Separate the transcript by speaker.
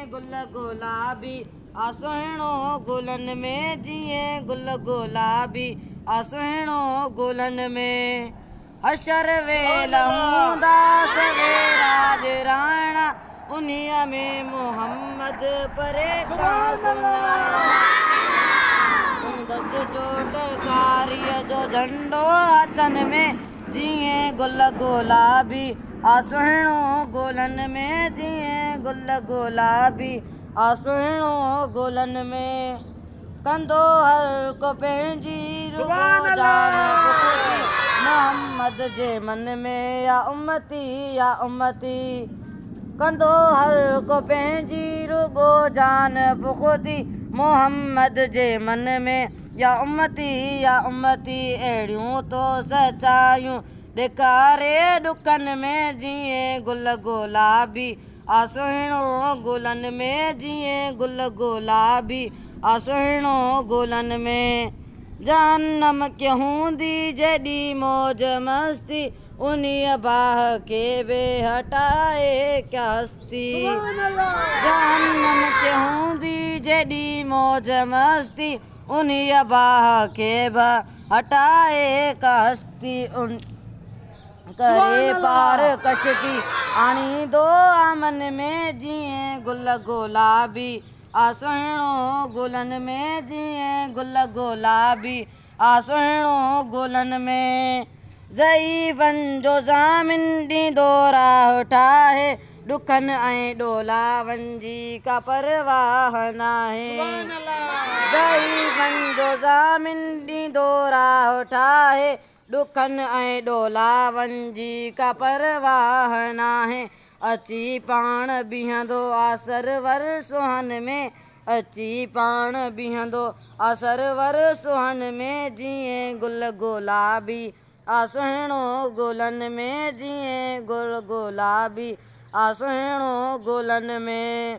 Speaker 1: गुल गुलाबी आ सुहिणो गुलन में जीअं गुल गुलाबी आ सुहिणो गुलन में हशर वेल हूंदा सवेराज राणा उन्हीअ में मोहम्मद परे दस चोटकारीअ जो झंडो हथनि में जीअं गुल गुलाबी आ सुहिणो गुलन में जीअं गुल गुलाबी आ सुहिणो गुलन में कंदो हर को पंहिंजी रुगो जान पुखती मोहम्मद जे मन में या उम्मती कंदो हर को पंहिंजी रुगो जान पुखती मोहम्मद जे मन में या उम्मती अहिड़ियूं तो सचायूं ॾेखारे ॾुकनि में जीअं गुल गुलाबी आ सुहिणो गुलन में जीअं गुल गुलाबी आ सुहिणो गुलन में जहन्नम के हूंदी जॾहिं मौज मस्ती उन्हीअ बाह के बे हटाए क्या हस्ती जहन्नम के हूंदी जॾहिं मौज मस्ती उन्हीअ बाह के बि हटाए का हस्ती करे पार कशती आणींदो आमन में जीअं गुल गुलाबी आ सुहिणो गुलन में जीअं गुल गुलाबी आ सुहिणो गुलन में ज़ईफ़नि जो ज़ामिन ॾींदो राह ठाहे ॾुखनि ऐं ॾोलावनि जी का परवाह नाहे ज़ईफ़नि जो ज़ामिन ॾींदो राह ठाहे ॾुखनि ऐं ॾोलावनि जी का परवाह नाहे अची पाण बीहंदो आ सरवर सुहन में अची पाण बीहंदो आ सरवर सुहन में जीअं गुल गुलाबी आ सुहिणो गुलन में जीअं गुल गुलाबी आ सुहिणो गुलन में।